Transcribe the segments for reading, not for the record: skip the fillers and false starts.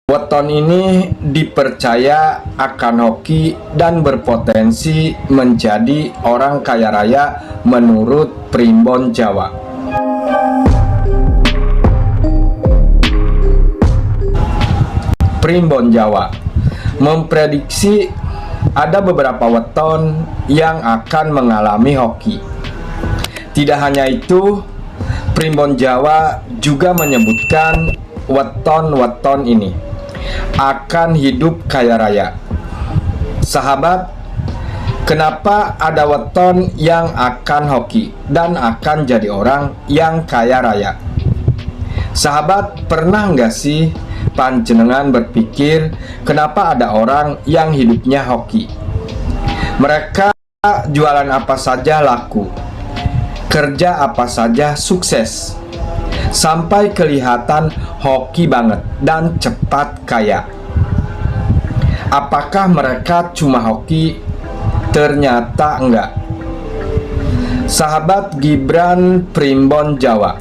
Weton ini dipercaya akan hoki dan berpotensi menjadi orang kaya raya menurut Primbon Jawa. Primbon Jawa memprediksi ada beberapa weton yang akan mengalami hoki. Tidak hanya itu, Primbon Jawa juga menyebutkan weton-weton ini akan hidup kaya raya. Sahabat, kenapa ada weton yang akan hoki dan akan jadi orang yang kaya raya? Sahabat, pernah nggak sih panjenengan berpikir kenapa ada orang yang hidupnya hoki? Mereka jualan apa saja laku, kerja apa saja sukses, sampai kelihatan hoki banget dan cepat kaya. Apakah mereka cuma hoki? Ternyata enggak. Sahabat Gibran Primbon Jawa,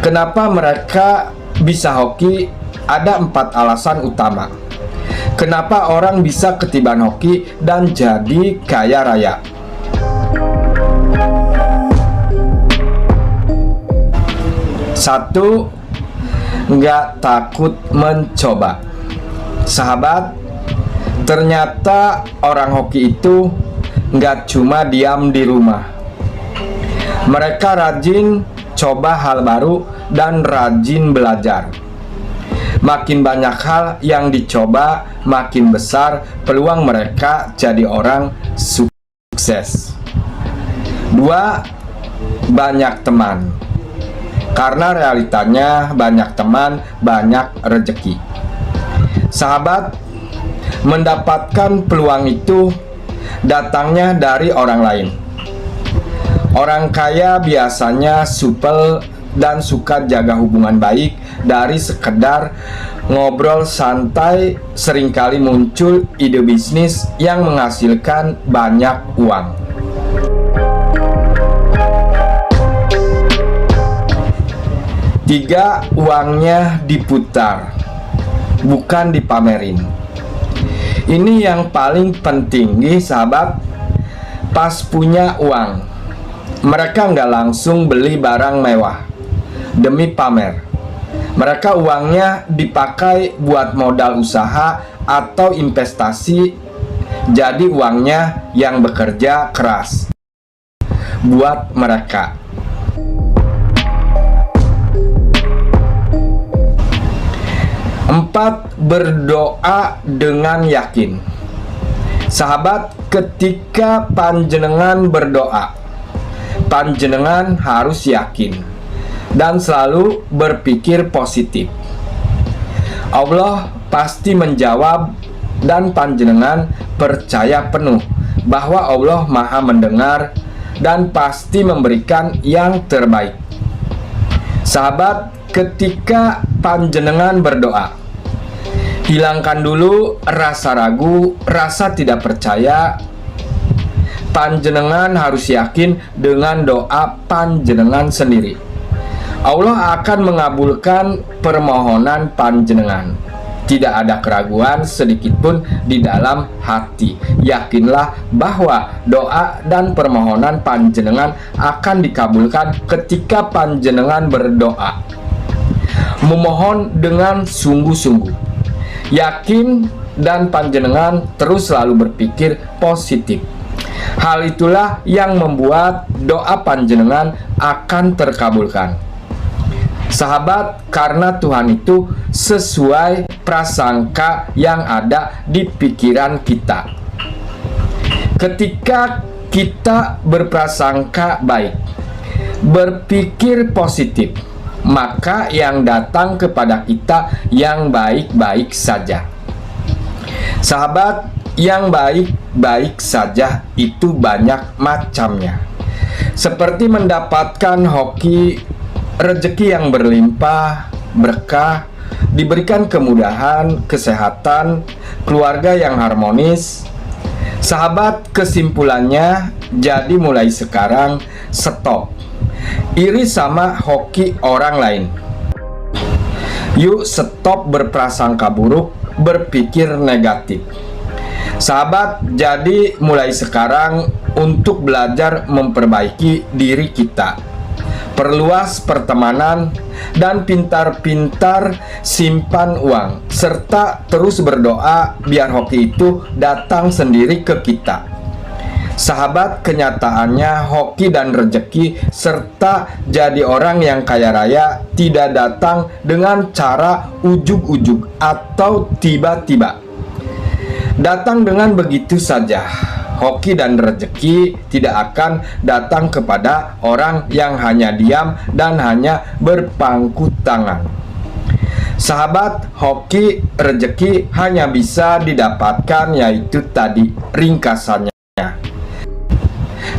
kenapa mereka bisa hoki? Ada 4 alasan utama kenapa orang bisa ketiban hoki dan jadi kaya raya. Satu, nggak takut mencoba. Sahabat, ternyata orang hoki itu nggak cuma diam di rumah. Mereka rajin coba hal baru dan rajin belajar. Makin banyak hal yang dicoba, makin besar peluang mereka jadi orang sukses. Dua, banyak teman. Karena realitanya banyak teman, banyak rezeki. Sahabat, mendapatkan peluang itu datangnya dari orang lain. Orang kaya biasanya supel dan suka jaga hubungan baik. Dari sekedar ngobrol santai, seringkali muncul ide bisnis yang menghasilkan banyak uang. Tiga, uangnya diputar, bukan dipamerin. Ini yang paling penting nih sahabat. Pas punya uang, mereka nggak langsung beli barang mewah demi pamer. Mereka uangnya dipakai buat modal usaha atau investasi. Jadi uangnya yang bekerja keras buat mereka. Empat, berdoa dengan yakin. Sahabat, ketika panjenengan berdoa, panjenengan harus yakin dan selalu berpikir positif. Allah pasti menjawab dan panjenengan percaya penuh bahwa Allah Maha mendengar dan pasti memberikan yang terbaik. Sahabat, ketika panjenengan berdoa, hilangkan dulu rasa ragu, rasa tidak percaya. Panjenengan harus yakin dengan doa panjenengan sendiri. Allah akan mengabulkan permohonan panjenengan. Tidak ada keraguan sedikit pun di dalam hati. Yakinlah bahwa doa dan permohonan panjenengan akan dikabulkan ketika panjenengan berdoa. Memohon dengan sungguh-sungguh, yakin, dan panjenengan terus selalu berpikir positif. Hal itulah yang membuat doa panjenengan akan terkabulkan. Sahabat, karena Tuhan itu sesuai prasangka yang ada di pikiran kita. Ketika kita berprasangka baik, berpikir positif, maka yang datang kepada kita yang baik-baik saja. Sahabat, yang baik-baik saja itu banyak macamnya. Seperti mendapatkan hoki, rezeki yang berlimpah, berkah, diberikan kemudahan, kesehatan, keluarga yang harmonis. Sahabat, kesimpulannya, jadi mulai sekarang stop iri sama hoki orang lain. Yuk stop berprasangka buruk, berpikir negatif. Sahabat, jadi mulai sekarang untuk belajar memperbaiki diri kita. Perluas pertemanan dan pintar-pintar simpan uang, serta terus berdoa biar hoki itu datang sendiri ke kita. Sahabat, kenyataannya hoki dan rejeki serta jadi orang yang kaya raya tidak datang dengan cara ujug-ujug atau tiba-tiba. Datang dengan begitu saja. Hoki dan rejeki tidak akan datang kepada orang yang hanya diam dan hanya berpangku tangan. Sahabat, hoki rejeki hanya bisa didapatkan yaitu tadi ringkasannya,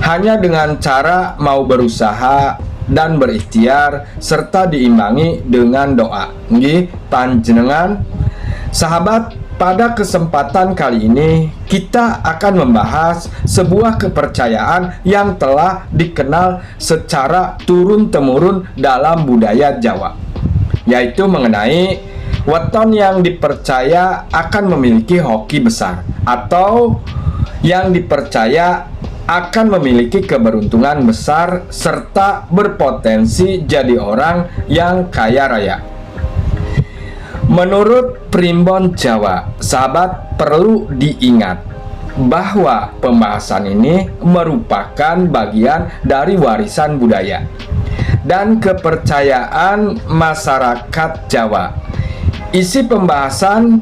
hanya dengan cara mau berusaha dan berikhtiar serta diimbangi dengan doa. Nggih, panjenengan. Sahabat, pada kesempatan kali ini kita akan membahas sebuah kepercayaan yang telah dikenal secara turun-temurun dalam budaya Jawa, yaitu mengenai weton yang dipercaya akan memiliki hoki besar atau yang dipercaya akan memiliki keberuntungan besar serta berpotensi jadi orang yang kaya raya. Menurut Primbon Jawa, sahabat, perlu diingat bahwa pembahasan ini merupakan bagian dari warisan budaya dan kepercayaan masyarakat Jawa. Isi pembahasan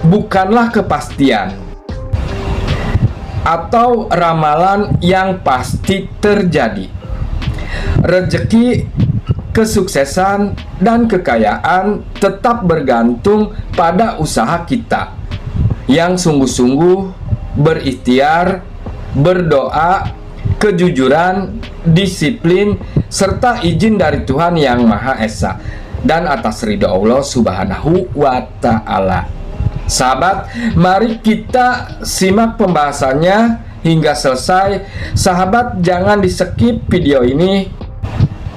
bukanlah kepastian atau ramalan yang pasti terjadi. Rezeki, kesuksesan, dan kekayaan tetap bergantung pada usaha kita yang sungguh-sungguh, berikhtiar, berdoa, kejujuran, disiplin, serta izin dari Tuhan Yang Maha Esa dan atas ridho Allah Subhanahu wa Ta'ala. Sahabat, mari kita simak pembahasannya hingga selesai. Sahabat, jangan di-skip video ini,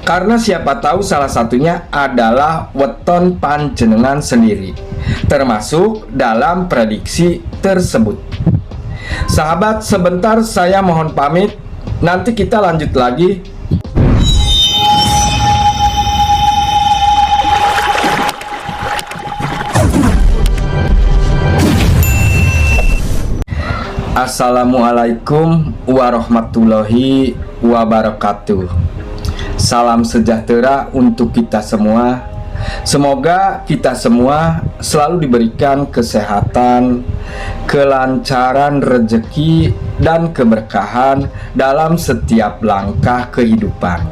karena siapa tahu salah satunya adalah weton panjenengan sendiri, termasuk dalam prediksi tersebut. Sahabat, sebentar saya mohon pamit, nanti kita lanjut lagi. Assalamualaikum warahmatullahi wabarakatuh. Salam sejahtera untuk kita semua. Semoga kita semua selalu diberikan kesehatan, kelancaran rezeki, dan keberkahan dalam setiap langkah kehidupan.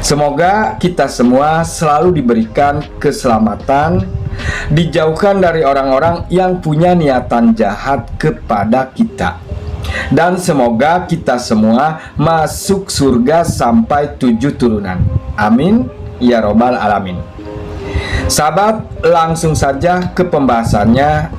Semoga kita semua selalu diberikan keselamatan, dijauhkan dari orang-orang yang punya niatan jahat kepada kita, dan semoga kita semua masuk surga sampai 7 turunan. Amin ya robbal alamin. Sahabat, langsung saja ke pembahasannya,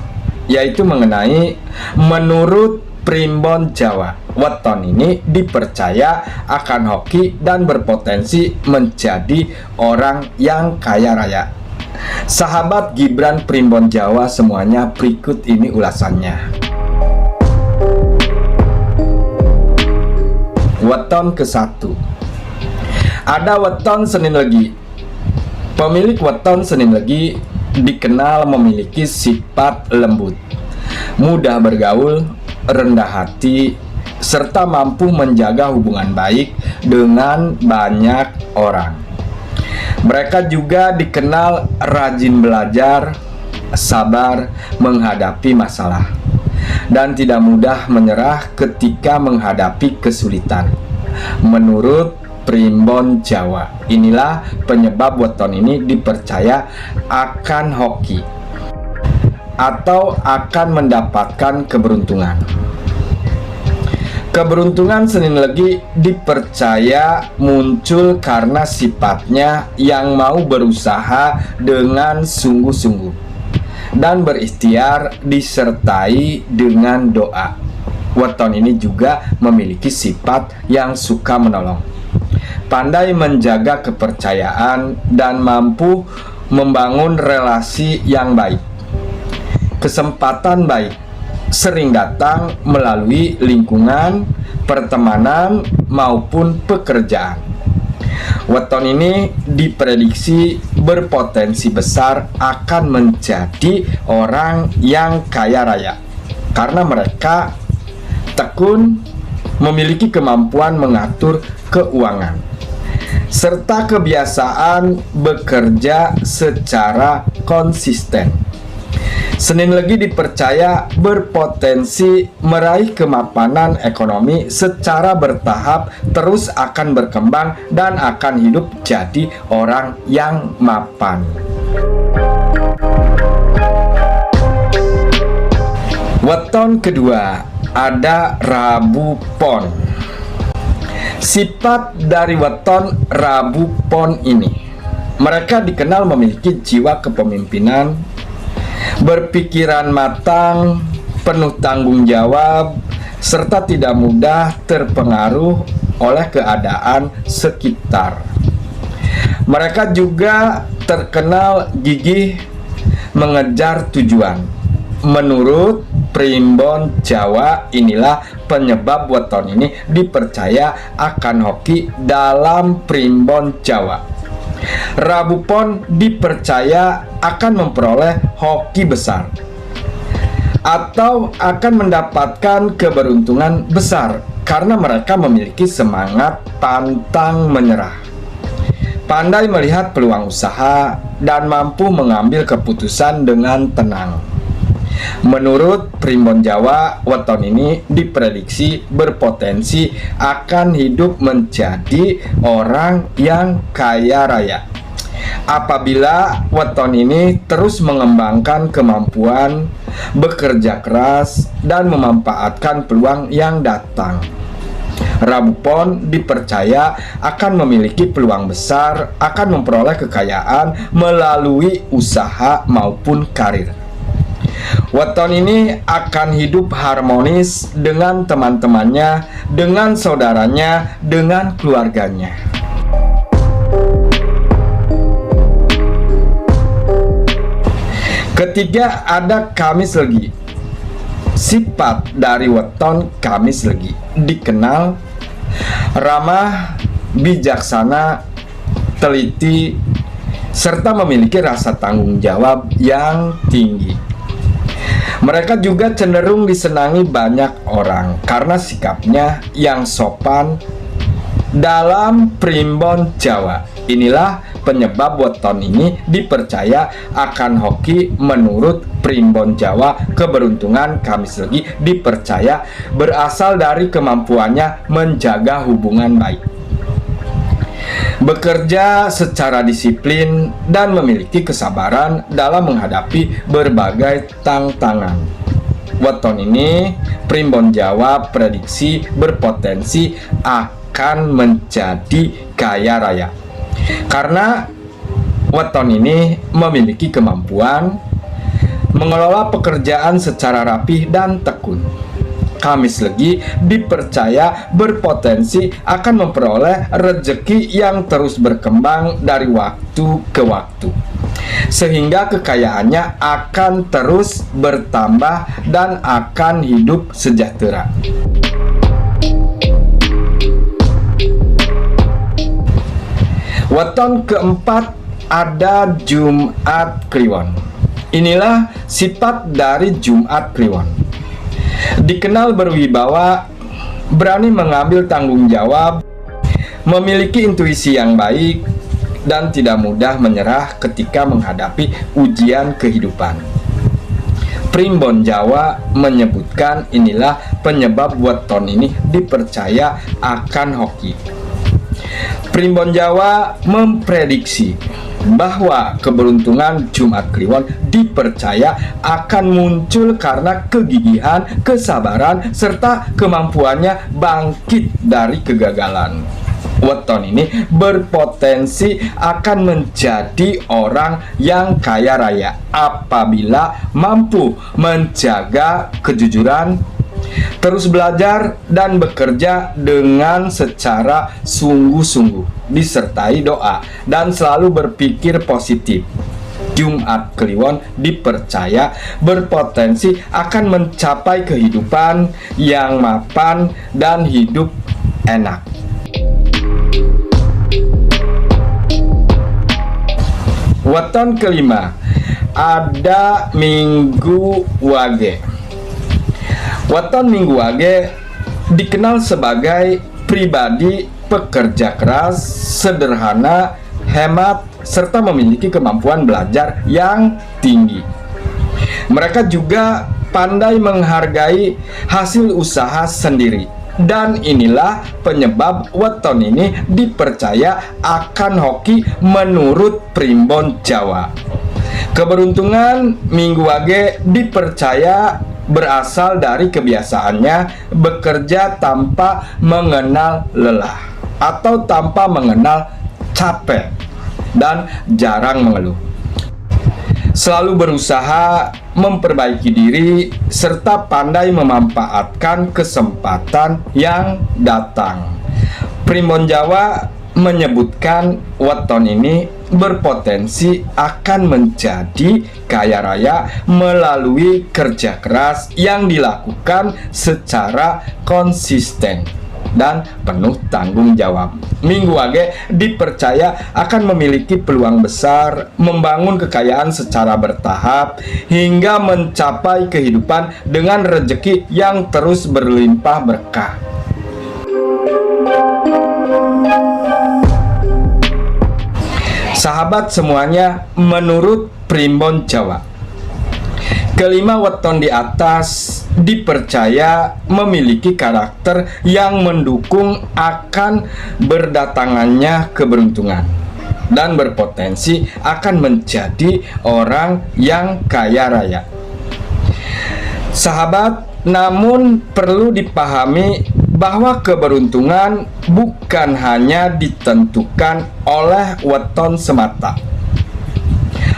yaitu mengenai menurut Primbon Jawa, weton ini dipercaya akan hoki dan berpotensi menjadi orang yang kaya raya. Sahabat Gibran Primbon Jawa semuanya, berikut ini ulasannya. Weton ke-1. Ada weton Senin Legi. Pemilik weton Senin Legi dikenal memiliki sifat lembut, mudah bergaul, rendah hati, serta mampu menjaga hubungan baik dengan banyak orang. Mereka juga dikenal rajin belajar, sabar menghadapi masalah, dan tidak mudah menyerah ketika menghadapi kesulitan. Menurut Primbon Jawa, inilah penyebab weton ini dipercaya akan hoki atau akan mendapatkan keberuntungan. Keberuntungan Senin Legi dipercaya muncul karena sifatnya yang mau berusaha dengan sungguh-sungguh dan berikhtiar disertai dengan doa. Weton ini juga memiliki sifat yang suka menolong, pandai menjaga kepercayaan, dan mampu membangun relasi yang baik. Kesempatan baik sering datang melalui lingkungan, pertemanan, maupun pekerjaan. Weton ini diprediksi berpotensi besar akan menjadi orang yang kaya raya karena mereka tekun, memiliki kemampuan mengatur keuangan, serta kebiasaan bekerja secara konsisten. Senin Legi dipercaya berpotensi meraih kemapanan ekonomi secara bertahap, terus akan berkembang dan akan hidup jadi orang yang mapan. Weton kedua ada Rabu Pon. Sifat dari weton Rabu Pon ini, mereka dikenal memiliki jiwa kepemimpinan, berpikiran matang, penuh tanggung jawab, serta tidak mudah terpengaruh oleh keadaan sekitar. Mereka juga terkenal gigih mengejar tujuan. Menurut Primbon Jawa, inilah penyebab weton ini dipercaya akan hoki dalam Primbon Jawa. Rabu Pon dipercaya akan memperoleh hoki besar atau akan mendapatkan keberuntungan besar karena mereka memiliki semangat pantang menyerah, pandai melihat peluang usaha, dan mampu mengambil keputusan dengan tenang. Menurut Primbon Jawa, weton ini diprediksi berpotensi akan hidup menjadi orang yang kaya raya apabila weton ini terus mengembangkan kemampuan, bekerja keras, dan memanfaatkan peluang yang datang. Rabu Pon dipercaya akan memiliki peluang besar akan memperoleh kekayaan melalui usaha maupun karir. Weton ini akan hidup harmonis dengan teman-temannya, dengan saudaranya, dengan keluarganya. Ketiga ada Kamis Legi. Sifat dari weton Kamis Legi dikenal ramah, bijaksana, teliti, serta memiliki rasa tanggung jawab yang tinggi. Mereka juga cenderung disenangi banyak orang karena sikapnya yang sopan dalam Primbon Jawa. Inilah penyebab weton ini dipercaya akan hoki. Menurut Primbon Jawa, keberuntungan Kamis Legi dipercaya berasal dari kemampuannya menjaga hubungan baik, bekerja secara disiplin, dan memiliki kesabaran dalam menghadapi berbagai tantangan. Weton ini Primbon Jawa prediksi berpotensi akan menjadi kaya raya karena weton ini memiliki kemampuan mengelola pekerjaan secara rapih dan tekun. Kamis Legi dipercaya berpotensi akan memperoleh rezeki yang terus berkembang dari waktu ke waktu, sehingga kekayaannya akan terus bertambah dan akan hidup sejahtera. Weton keempat ada Jumat Kliwon. Inilah sifat dari Jumat Kliwon. Dikenal berwibawa, berani mengambil tanggung jawab, memiliki intuisi yang baik, dan tidak mudah menyerah ketika menghadapi ujian kehidupan. Primbon Jawa menyebutkan inilah penyebab weton ini dipercaya akan hoki. Primbon Jawa memprediksi bahwa keberuntungan Jumat Kliwon dipercaya akan muncul karena kegigihan, kesabaran, serta kemampuannya bangkit dari kegagalan. Weton ini berpotensi akan menjadi orang yang kaya raya apabila mampu menjaga kejujuran, terus belajar dan bekerja dengan secara sungguh-sungguh, disertai doa dan selalu berpikir positif. Jumat Kliwon dipercaya berpotensi akan mencapai kehidupan yang mapan dan hidup enak. Weton kelima, ada Minggu Wage. Weton Minggu Wage dikenal sebagai pribadi pekerja keras, sederhana, hemat, serta memiliki kemampuan belajar yang tinggi. Mereka juga pandai menghargai hasil usaha sendiri. Dan inilah penyebab weton ini dipercaya akan hoki menurut primbon Jawa. Keberuntungan Minggu Wage dipercaya berasal dari kebiasaannya bekerja tanpa mengenal lelah atau tanpa mengenal capek dan jarang mengeluh. Selalu berusaha memperbaiki diri serta pandai memanfaatkan kesempatan yang datang. Primbon Jawa menyebutkan weton ini berpotensi akan menjadi kaya raya melalui kerja keras yang dilakukan secara konsisten dan penuh tanggung jawab. Minggu Wage dipercaya akan memiliki peluang besar membangun kekayaan secara bertahap hingga mencapai kehidupan dengan rezeki yang terus berlimpah berkah. Sahabat semuanya, menurut primbon Jawa, kelima weton di atas dipercaya memiliki karakter yang mendukung akan berdatangannya keberuntungan dan berpotensi akan menjadi orang yang kaya raya. Sahabat, namun perlu dipahami bahwa keberuntungan bukan hanya ditentukan oleh weton semata.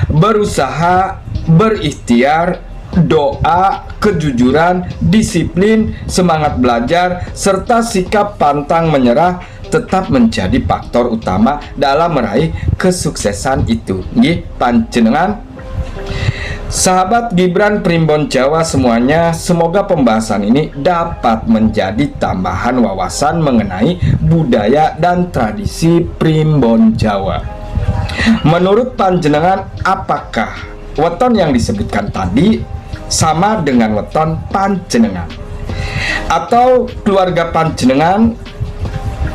Berusaha, berikhtiar, doa, kejujuran, disiplin, semangat belajar, serta sikap pantang menyerah tetap menjadi faktor utama dalam meraih kesuksesan itu. Nggih, panjenengan. Sahabat Gibran Primbon Jawa semuanya, semoga pembahasan ini dapat menjadi tambahan wawasan mengenai budaya dan tradisi Primbon Jawa. Menurut panjenengan, apakah weton yang disebutkan tadi sama dengan weton panjenengan? Atau keluarga panjenengan?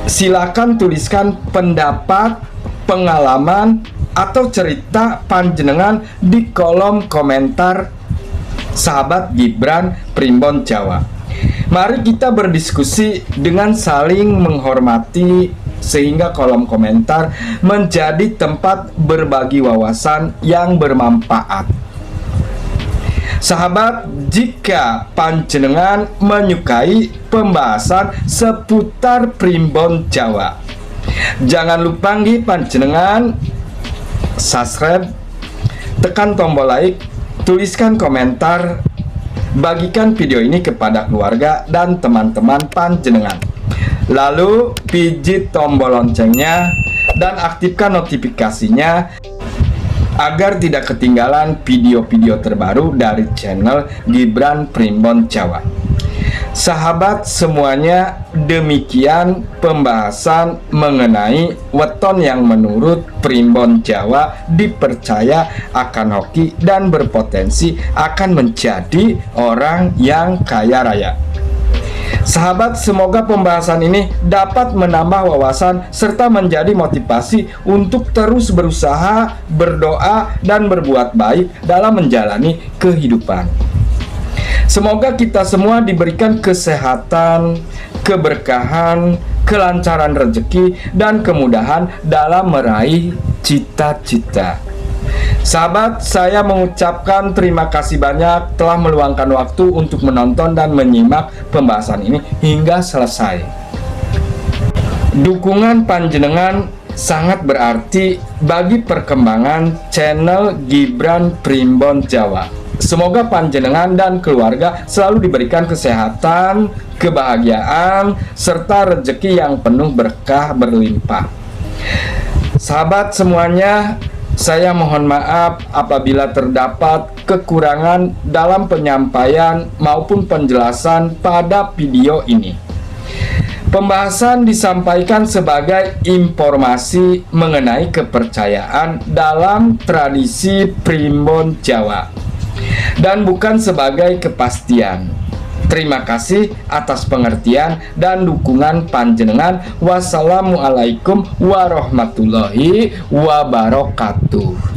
Silakan tuliskan pendapat, pengalaman, atau cerita panjenengan di kolom komentar sahabat Gibran Primbon Jawa. Mari kita berdiskusi dengan saling menghormati sehingga kolom komentar menjadi tempat berbagi wawasan yang bermanfaat. Sahabat, jika panjenengan menyukai pembahasan seputar Primbon Jawa, jangan lupa nggih panjenengan subscribe, tekan tombol like, tuliskan komentar, bagikan video ini kepada keluarga dan teman-teman panjenengan. Lalu pijit tombol loncengnya dan aktifkan notifikasinya agar tidak ketinggalan video-video terbaru dari channel Gibran Primbon Jawa. Sahabat semuanya, demikian pembahasan mengenai weton yang menurut Primbon Jawa dipercaya akan hoki dan berpotensi akan menjadi orang yang kaya raya. Sahabat, semoga pembahasan ini dapat menambah wawasan serta menjadi motivasi untuk terus berusaha, berdoa, dan berbuat baik dalam menjalani kehidupan. Semoga kita semua diberikan kesehatan, keberkahan, kelancaran rezeki, dan kemudahan dalam meraih cita-cita. Sahabat, saya mengucapkan terima kasih banyak telah meluangkan waktu untuk menonton dan menyimak pembahasan ini hingga selesai. Dukungan panjenengan sangat berarti bagi perkembangan channel Gibran Primbon Jawa. Semoga panjenengan dan keluarga selalu diberikan kesehatan, kebahagiaan, serta rezeki yang penuh berkah berlimpah. Sahabat semuanya, Saya mohon maaf apabila terdapat kekurangan dalam penyampaian maupun penjelasan pada video ini. Pembahasan disampaikan sebagai informasi mengenai kepercayaan dalam tradisi Primbon Jawa dan bukan sebagai kepastian. Terima kasih atas pengertian dan dukungan panjenengan. Wassalamualaikum warahmatullahi wabarakatuh.